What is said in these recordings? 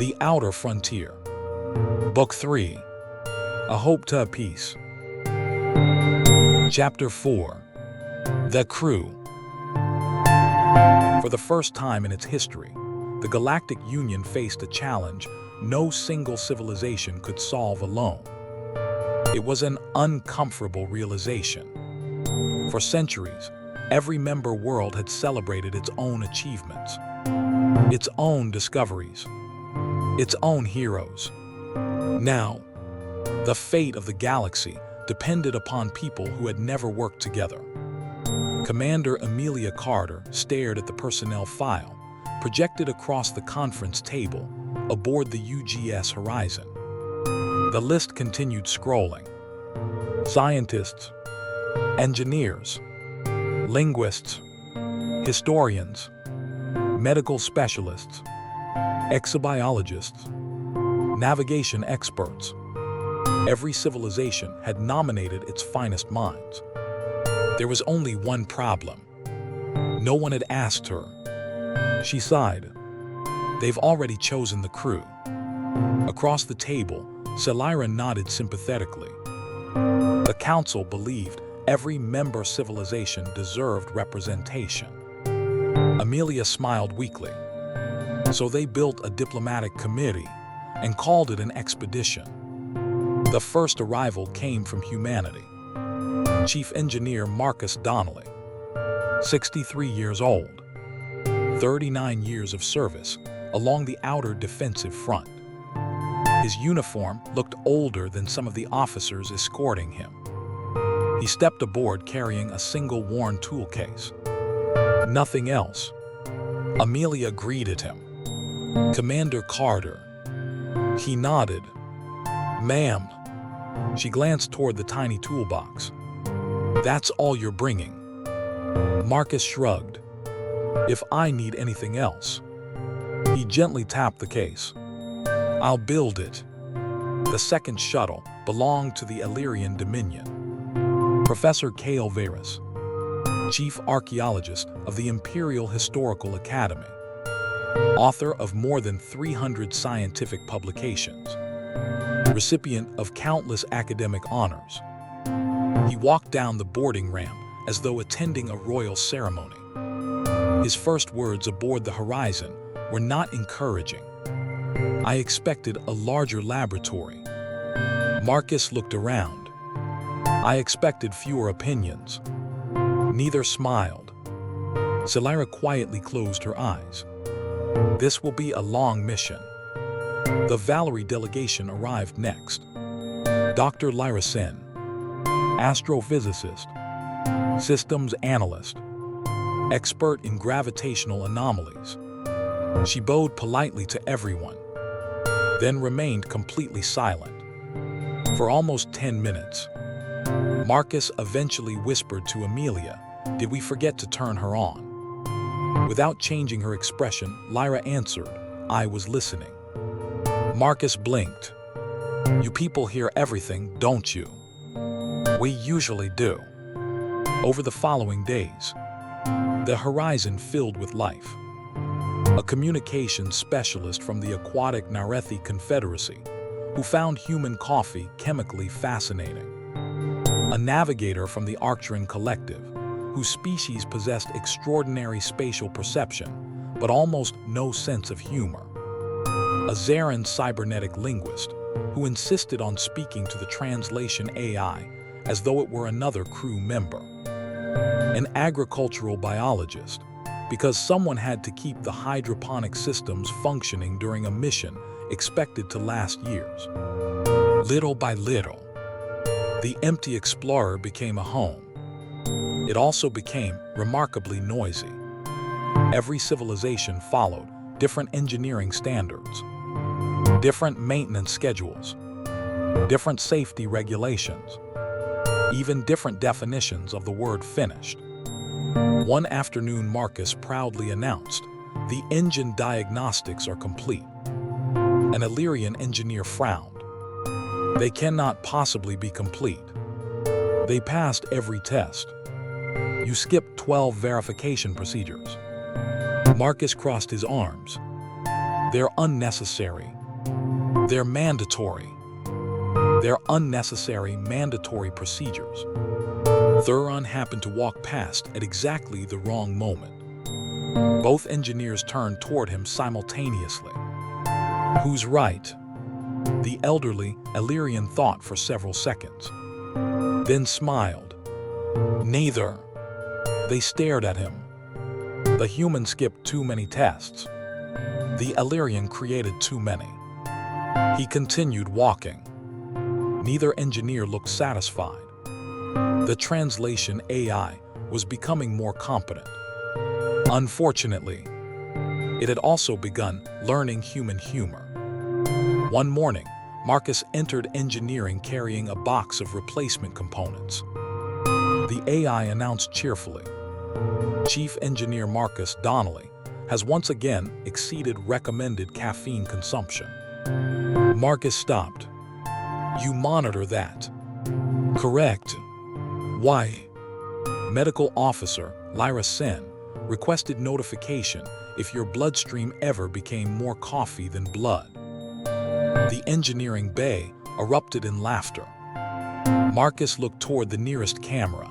The Outer Frontier. Book 3. A Hope to Peace. Chapter 4. The Crew. For the first time in its history, the Galactic Union faced a challenge no single civilization could solve alone. It was an uncomfortable realization. For centuries, every member world had celebrated its own achievements, its own discoveries, its own heroes. Now, the fate of the galaxy depended upon people who had never worked together. Commander Amelia Carter stared at the personnel file projected across the conference table aboard the UGS Horizon. The list continued scrolling. Scientists, engineers, linguists, historians, medical specialists, exobiologists, navigation experts. Every civilization had nominated its finest minds. There was only one problem. No one had asked her. She sighed. They've already chosen the crew. Across the table, Elyrian nodded sympathetically. The council believed every member civilization deserved representation. Amelia smiled weakly. So they built a diplomatic committee and called it an expedition. The first arrival came from humanity. Chief Engineer Marcus Donnelly, 63 years old, 39 years of service along the outer defensive front. His uniform looked older than some of the officers escorting him. He stepped aboard carrying a single worn tool case. Nothing else. Amelia greeted him. Commander Carter. He nodded. Ma'am. She glanced toward the tiny toolbox. That's all you're bringing. Marcus shrugged. If I need anything else. He gently tapped the case. I'll build it. The second shuttle belonged to the Elyrian Dominion. Professor Kael Veyris, Chief Archaeologist of the Imperial Historical Academy, author of more than 300 scientific publications, recipient of countless academic honors. He walked down the boarding ramp as though attending a royal ceremony. His first words aboard the Horizon were not encouraging. I expected a larger laboratory. Marcus looked around. I expected fewer opinions. Neither smiled. Elyria quietly closed her eyes. This will be a long mission. The Valerie delegation arrived next. Dr. Lyra Sen, astrophysicist, systems analyst, expert in gravitational anomalies. She bowed politely to everyone, then remained completely silent. For almost 10 minutes, Marcus eventually whispered to Amelia, "Did we forget to turn her on?" Without changing her expression, Lyra answered, "I was listening." Marcus blinked. "You people hear everything, don't you?" "We usually do." Over the following days, the Horizon filled with life. A communications specialist from the aquatic Narethi Confederacy, who found human coffee chemically fascinating. A navigator from the Archaeologist Collective, whose species possessed extraordinary spatial perception, but almost no sense of humor. A Zaran cybernetic linguist, who insisted on speaking to the translation AI as though it were another crew member. An agricultural biologist, because someone had to keep the hydroponic systems functioning during a mission expected to last years. Little by little, the empty explorer became a home. It also became remarkably noisy. Every civilization followed different engineering standards, different maintenance schedules, different safety regulations, even different definitions of the word finished. One afternoon, Marcus proudly announced, "The engine diagnostics are complete." An Elyrian engineer frowned. "They cannot possibly be complete. They passed every test. You skipped 12 verification procedures." Marcus crossed his arms. They're unnecessary. They're mandatory. They're unnecessary mandatory procedures. Thuron happened to walk past at exactly the wrong moment. Both engineers turned toward him simultaneously. Who's right? The elderly Elyrian thought for several seconds, then smiled. Neither. They stared at him. The human skipped too many tests. The Elyrian created too many. He continued walking. Neither engineer looked satisfied. The translation AI was becoming more competent. Unfortunately, it had also begun learning human humor. One morning, Marcus entered engineering carrying a box of replacement components. The AI announced cheerfully, Chief Engineer Marcus Donnelly has once again exceeded recommended caffeine consumption. Marcus stopped. You monitor that. Correct. Why? Medical Officer Lyra Sen requested notification if your bloodstream ever became more coffee than blood. The engineering bay erupted in laughter. Marcus looked toward the nearest camera.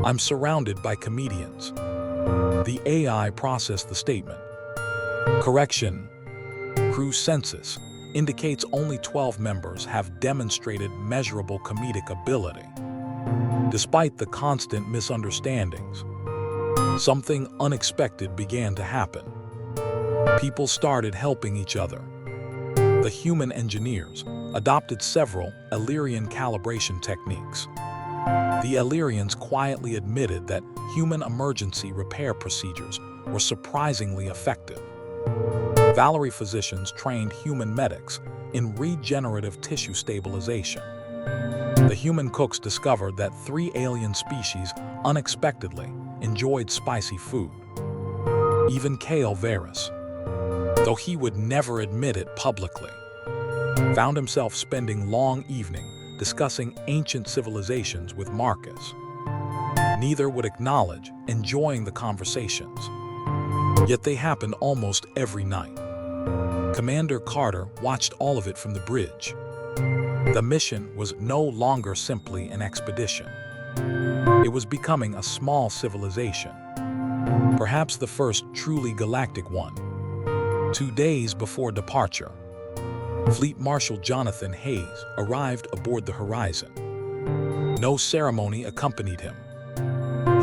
I'm surrounded by comedians. The AI processed the statement. Correction. Crew census indicates only 12 members have demonstrated measurable comedic ability. Despite the constant misunderstandings, something unexpected began to happen. People started helping each other. The human engineers adopted several Elyrian calibration techniques. The Elyrians quietly admitted that human emergency repair procedures were surprisingly effective. Valerie physicians trained human medics in regenerative tissue stabilization. The human cooks discovered that 3 alien species unexpectedly enjoyed spicy food. Even Kael Veyris, though he would never admit it publicly, found himself spending long evenings discussing ancient civilizations with Marcus. Neither would acknowledge enjoying the conversations. Yet they happened almost every night. Commander Carter watched all of it from the bridge. The mission was no longer simply an expedition. It was becoming a small civilization, perhaps the first truly galactic one. 2 days before departure, Fleet Marshal Jonathan Hayes arrived aboard the Horizon. No ceremony accompanied him.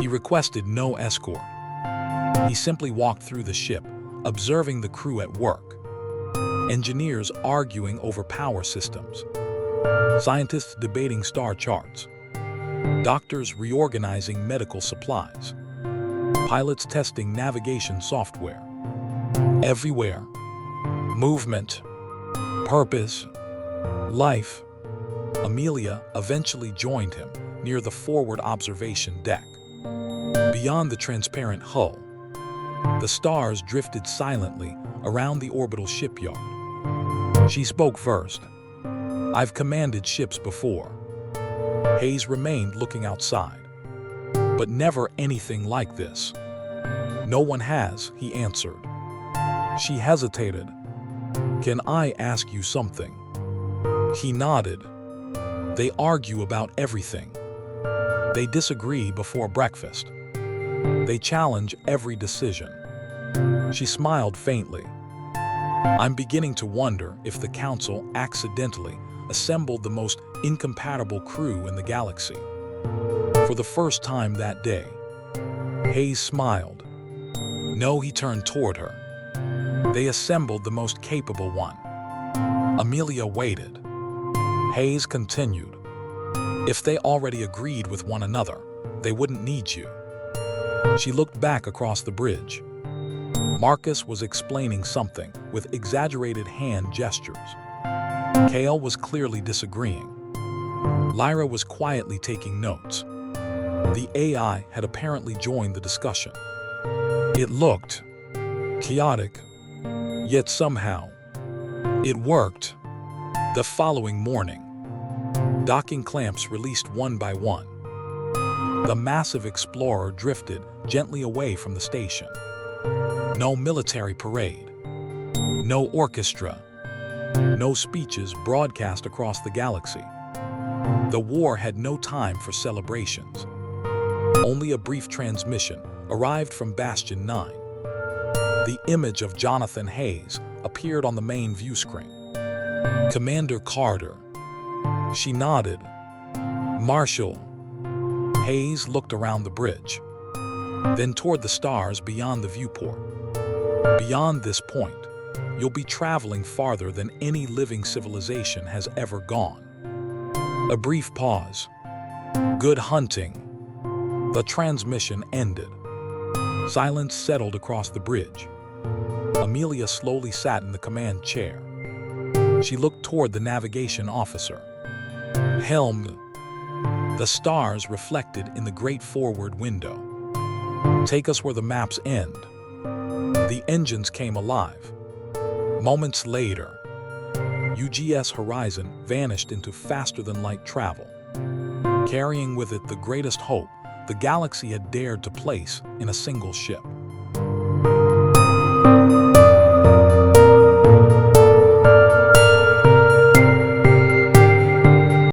He requested no escort. He simply walked through the ship, observing the crew at work. Engineers arguing over power systems. Scientists debating star charts. Doctors reorganizing medical supplies. Pilots testing navigation software. Everywhere. Movement. Purpose. Life. Amelia eventually joined him near the forward observation deck. Beyond the transparent hull, the stars drifted silently around the orbital shipyard. She spoke first. I've commanded ships before. Hayes remained looking outside. But never anything like this. No one has, he answered. She hesitated. Can I ask you something? He nodded. They argue about everything. They disagree before breakfast. They challenge every decision. She smiled faintly. I'm beginning to wonder if the Council accidentally assembled the most incompatible crew in the galaxy. For the first time that day, Hayes smiled. No, he turned toward her. They assembled the most capable one. Amelia waited. Hayes continued. If they already agreed with one another, they wouldn't need you. She looked back across the bridge. Marcus was explaining something with exaggerated hand gestures. Kael was clearly disagreeing. Lyra was quietly taking notes. The AI had apparently joined the discussion. It looked chaotic, yet somehow it worked. The following morning, docking clamps released one by one. The massive explorer drifted gently away from the station. No military parade. No orchestra, no speeches broadcast across the galaxy. The war had no time for celebrations. Only a brief transmission arrived from Bastion 9. The image of Jonathan Hayes appeared on the main view screen. Commander Carter. She nodded. Marshal. Hayes looked around the bridge, then toward the stars beyond the viewport. Beyond this point, you'll be traveling farther than any living civilization has ever gone. A brief pause. Good hunting. The transmission ended. Silence settled across the bridge. Amelia slowly sat in the command chair. She looked toward the navigation officer. Helm. The stars reflected in the great forward window. Take us where the maps end. The engines came alive. Moments later, UGS Horizon vanished into faster-than-light travel, carrying with it the greatest hope the galaxy had dared to place in a single ship.